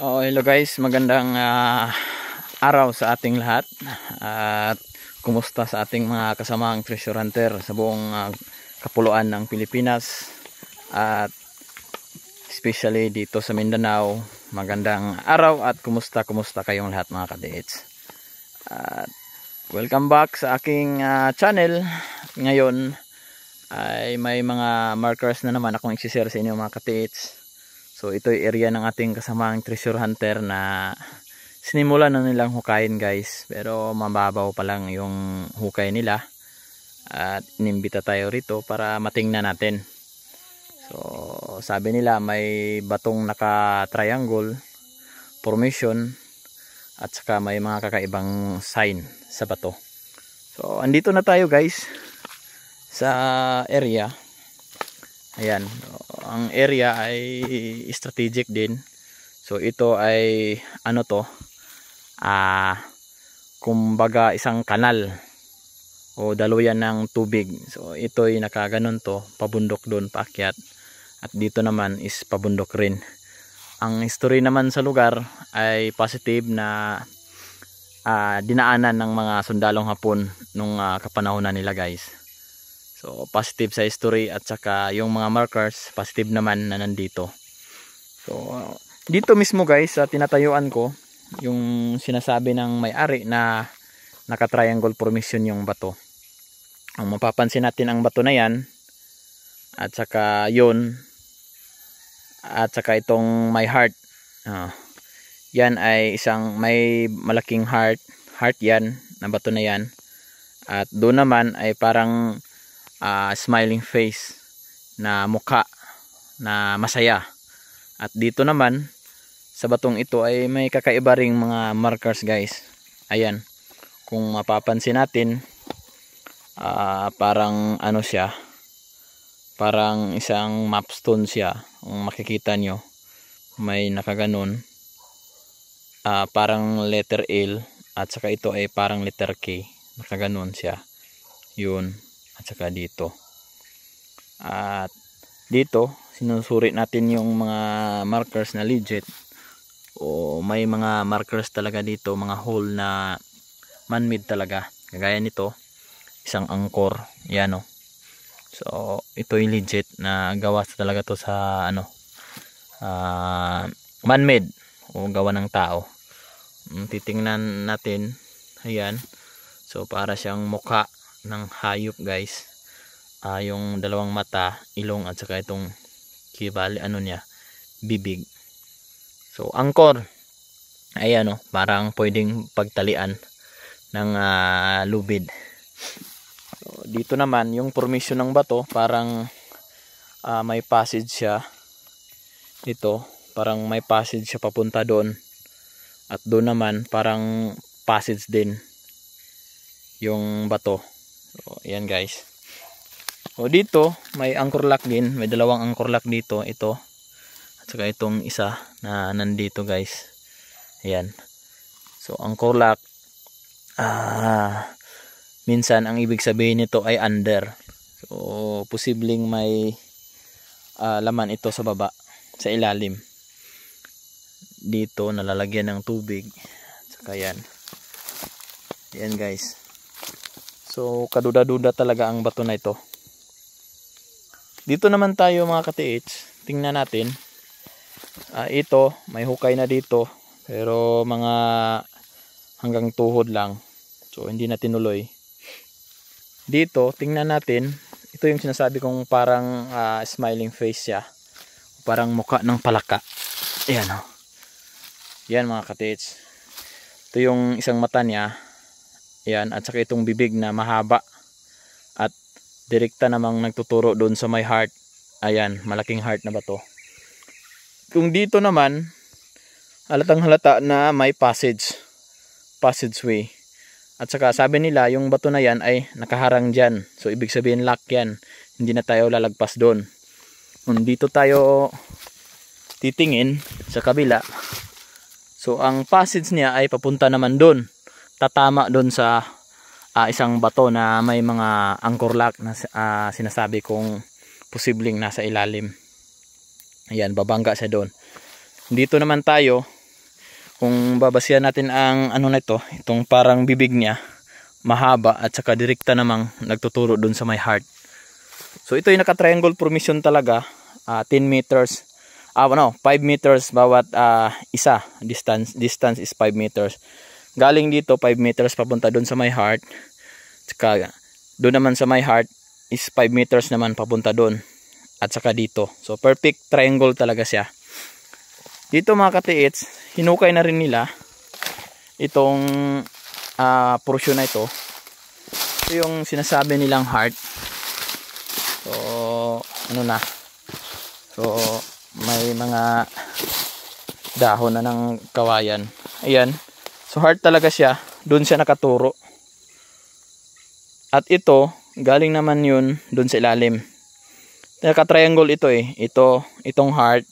Hello guys, magandang araw sa ating lahat at kumusta sa ating mga kasamaang treasure hunter sa buong kapuluan ng Pilipinas at especially dito sa Mindanao. Magandang araw at kumusta kayong lahat mga ka-DH. At welcome back sa aking channel. Ngayon ay may mga markers na naman akong i-share sa inyo mga ka-DH. So ito yung area ng ating kasamaang treasure hunter na sinimulan na nilang hukayin guys, pero mababaw pa lang yung hukay nila at inimbita tayo rito para matingnan natin. So sabi nila may batong naka triangle formation at saka may mga kakaibang sign sa bato. So andito na tayo guys sa area. Ayan, ang area ay strategic din. So ito ay ano to? Kumbaga isang kanal o daluyan ng tubig. So ito ay nakaganon to, pabundok doon, paakyat. At dito naman is pabundok rin. Ang history naman sa lugar ay positive na dinaanan ng mga sundalong Hapon nung kapanahonan nila guys. So positive sa history at saka yung mga markers positive naman na nandito. So dito mismo guys sa tinatayuan ko, yung sinasabi ng may-ari na naka-triangle formation yung bato. Ang mapapansin natin ang bato na yan at saka yun at saka itong may heart. Yan ay isang may malaking heart yan na bato na yan. At doon naman ay parang smiling face na mukha na masaya. At dito naman sa batong ito ay may kakaiba ring mga markers guys. Ayan, kung mapapansin natin parang ano siya, parang isang mapstone siya. Kung makikita nyo may nakaganon, parang letter L at saka ito ay parang letter K, nakaganon siya. Yun. At saka dito. At dito sinusuri natin yung mga markers na legit o may mga markers talaga dito, mga hole na man-made talaga. Kagaya nito, isang angkor. Yan o. So ito yung legit na gawa talaga to sa ano, man-made o gawa ng tao. Titingnan natin. Ayan. So para siyang mukha ng hayop guys. Yung dalawang mata, ilong at saka itong kibali ano niya, bibig. So angkor, ayan o, parang pwedeng pagtalian ng lubid. So dito naman yung formation ng bato, parang may passage siya dito, parang may passage siya papunta doon. At doon naman parang passage din yung bato. So ayan guys. O dito may anchor lock din, may dalawang anchor lock dito, ito at saka itong isa na nandito guys. Ayan. So anchor lock, minsan ang ibig sabihin nito ay under. So posibleng may laman ito sa baba, sa ilalim. Dito nalalagyan ng tubig. At saka yan. Ayan guys. So kaduda-duda talaga ang bato na ito. Dito naman tayo mga ka-TH, tingnan natin. Ito may hukay na dito, pero mga hanggang tuhod lang. So hindi na tinuloy. Dito tingnan natin. Ito yung sinasabi kong parang smiling face siya, parang mukha ng palaka. Ayan o. Yan mga ka-TH. Ito yung isang mata niya. Ayan, at saka itong bibig na mahaba at direkta namang nagtuturo doon sa may heart. Ayan, malaking heart na bato. Kung dito naman, halatang halata na may passageway. At saka sabi nila yung bato na yan ay nakaharang dyan. So ibig sabihin lock yan. Hindi na tayo lalagpas doon. Kung dito tayo titingin sa kabila, so ang passage niya ay papunta naman doon. Tatama doon sa isang bato na may mga anchor lock na sinasabi kong posibleng nasa ilalim. Ayan, babangga siya doon. Dito naman tayo, Kung babasihan natin ang ano na ito, itong parang bibig niya, mahaba at saka direkta namang nagtuturo dun sa may heart. So ito yung naka-triangle formation talaga, 10 meters, 5 meters bawat isa, distance is 5 meters. Galing dito 5 meters papunta dun sa may heart, saka doon naman sa may heart is 5 meters naman papunta dun, at saka dito. So perfect triangle talaga siya. Dito mga katiits, hinukay na rin nila itong portion na ito. Ito yung sinasabi nilang heart. So ano na, so may mga dahon na ng kawayan. Ayan, so heart talaga siya, doon siya nakaturo. At ito, galing naman yun doon sa ilalim. Naka-triangle ito eh. Itong heart,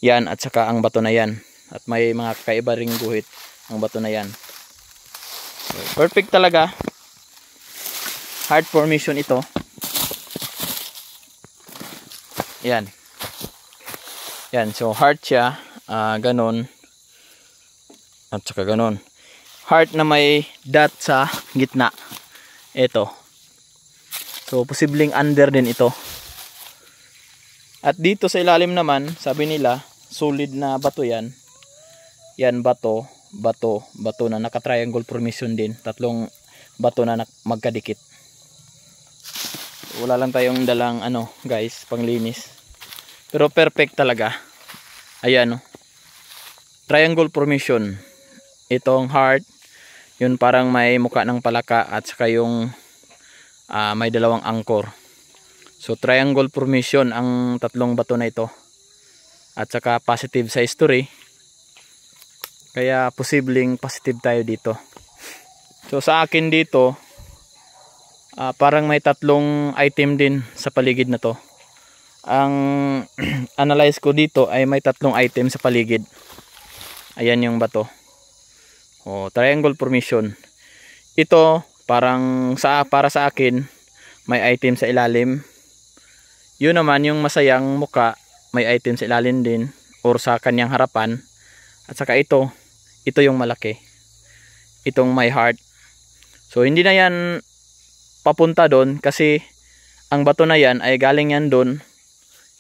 yan, at saka ang bato na yan. At may mga kaiba ring guhit ang bato na yan. So, perfect talaga. Heart formation ito. Yan. Yan, so heart siya, ganon. At saka ganon. Heart na may dot sa gitna. Ito. So posibleng under din ito. At dito sa ilalim naman, sabi nila, solid na bato yan. Yan, bato na naka-triangle formation din. Tatlong bato na magkadikit. Wala lang tayong dalang guys, panglinis. Pero perfect talaga. Ayan, triangle formation. Itong heart, yun parang may muka ng palaka, at saka yung may dalawang angkor. So triangle formation ang tatlong bato na ito. At saka positive sa history. Kaya posibleng positive tayo dito. So sa akin dito, parang may tatlong item din sa paligid na to. Ang analyze ko dito ay may tatlong item sa paligid. Ayan yung bato. Triangle formation. Ito parang para sa akin may item sa ilalim. Yun naman yung masayang muka, may item sa ilalim din or sa kanyang harapan. At saka ito yung malaki. Itong my heart. So hindi na yan papunta doon kasi ang bato na yan ay galing yan doon.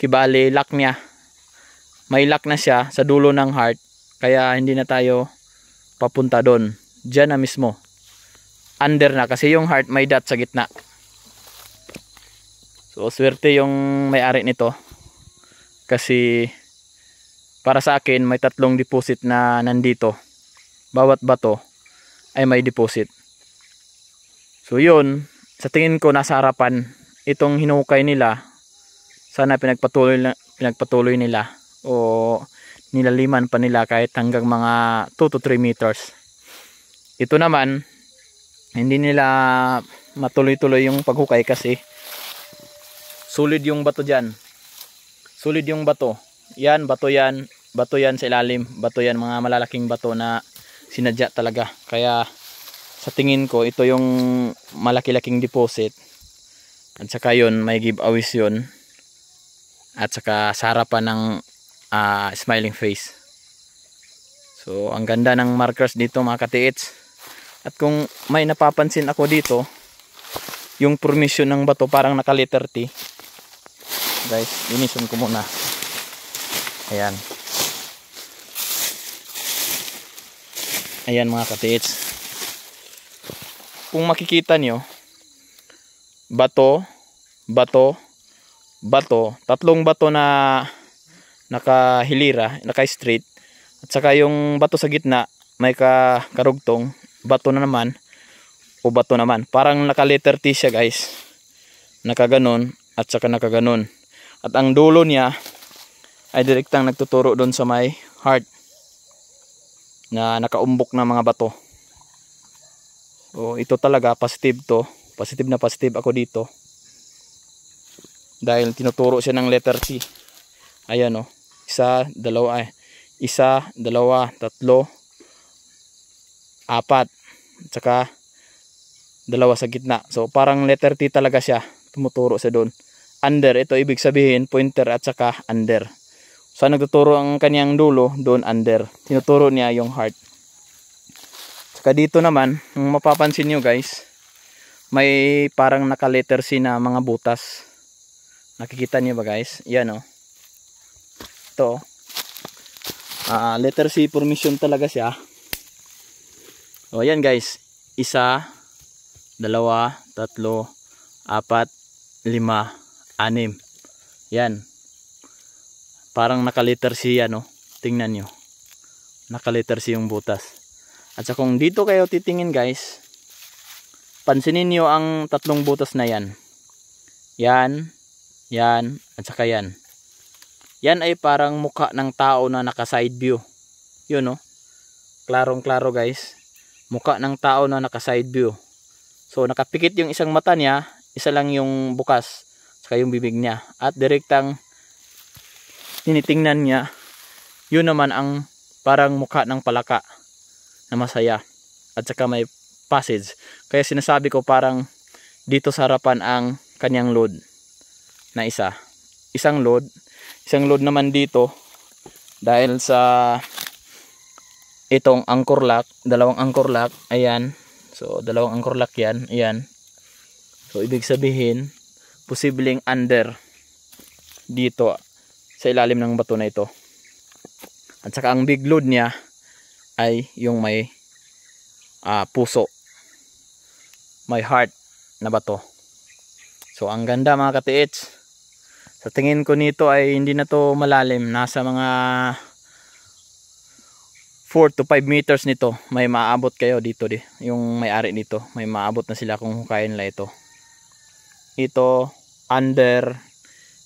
Kibali lock niya. May lock na siya sa dulo ng heart. Kaya hindi na tayo papunta doon. Diyan na mismo. Under na kasi yung heart may dot sa gitna. So swerte yung may-ari nito. Kasi para sa akin may tatlong deposit na nandito. Bawat bato ay may deposit. So yun, sa tingin ko nasa harapan itong hinukay nila. Sana pinagpatuloy nila o nilaliman pa nila kahit hanggang mga 2 to 3 meters. Ito naman hindi nila matuloy-tuloy yung paghukay kasi solid yung bato dyan. Solid yung bato. Yan, bato yan. Bato yan sa ilalim. Bato yan, mga malalaking bato na sinadya talaga. Kaya sa tingin ko ito yung malaki-laking deposit. At saka yun, may giveaways yun. At saka sa harapan ng smiling face. So ang ganda ng markers dito mga katiits. At kung may napapansin ako dito, yung formation ng bato parang naka letter T. Guys, linisin ko muna. Ayan. Ayan mga katiits. Kung makikita nyo, bato, tatlong bato na nakahilira, naka-straight, at saka yung bato sa gitna may karugtong, bato na naman o bato naman. Parang naka-letter T siya guys. Nakaganon at saka nakaganon. At ang dulo niya ay direktang nagtuturo doon sa may heart na nakaumbok na mga bato. So ito talaga positive to. Positive na positive ako dito. Dahil tinuturo siya ng letter T. Ayan o. Isa, dalawa, tatlo, apat. At saka dalawa sa gitna. So parang letter T talaga siya. Tumuturo siya doon. Under, ito ibig sabihin pointer at saka under. So nagtuturo ang kanyang dulo, doon under. Tinuturo niya yung heart. Saka dito naman, kung mapapansin nyo guys, may parang naka-letter C na mga butas. Nakikita niyo ba guys? Yan oh. Ito. Letter C formation talaga siya. O yan guys. 1, 2, 3, 4, 5, 6. Yan. Parang naka-letter C yan oh. Tingnan nyo. Naka-letter C yung butas. At sa kung dito kayo titingin guys, pansinin nyo ang tatlong butas na yan. Yan, yan, at saka yan. Yan ay parang mukha ng tao na naka side view. Yun oh. Klarong klaro guys. Mukha ng tao na naka side view. So nakapikit yung isang mata niya, isa lang yung bukas, saka yung bibig niya. At direktang tinitingnan niya, yun naman ang parang mukha ng palaka na masaya. At saka may passage. Kaya sinasabi ko parang dito sa harapan ang kanyang load na isa. Isang load naman dito dahil sa itong anchor lock, dalawang anchor lock, ayan. So dalawang anchor lock yan, ayan. So ibig sabihin posibleng under dito sa ilalim ng bato na ito. At saka ang big load niya ay yung may puso, may heart na bato. So ang ganda mga ka-TH. Sa tingin ko nito ay hindi na to malalim. Nasa mga 4 to 5 meters nito. May maabot kayo dito. Yung may-ari nito. May maabot na sila kung hukayin nila ito. Ito under.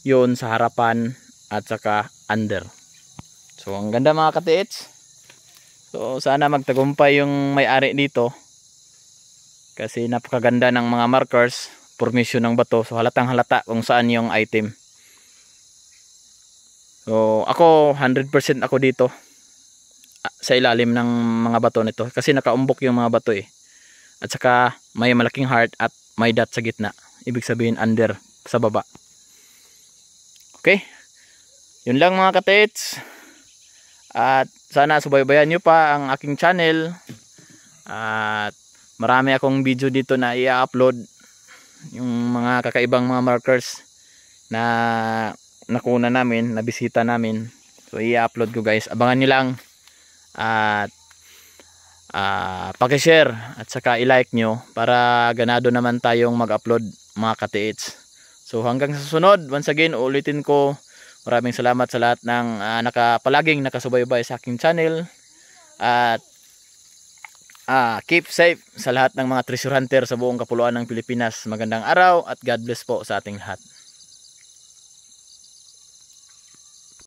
Yun sa harapan. At saka under. So ang ganda mga ka-TH. So sana magtagumpay yung may-ari dito. Kasi napakaganda ng mga markers. Formation ng bato. So halatang halata kung saan yung item. So ako 100% ako dito sa ilalim ng mga bato nito kasi nakaumbok yung mga bato eh. At saka may malaking heart at may dot sa gitna. Ibig sabihin under sa baba. Okay? Yun lang mga ka-TH. At sana subaybayan nyo pa ang aking channel. At marami akong video dito na i-upload. Yung mga kakaibang mga markers na nakuna namin, nabisita namin. So i-upload ko guys. Abangan nyo lang. At paki-share at saka i-like nyo para ganado naman tayong mag-upload mga ka-TH. So hanggang sa susunod, once again ulitin ko, maraming salamat sa lahat ng palaging nakasubaybay sa aking channel. At keep safe sa lahat ng mga treasure hunter sa buong kapuluan ng Pilipinas. Magandang araw at God bless po sa ating lahat.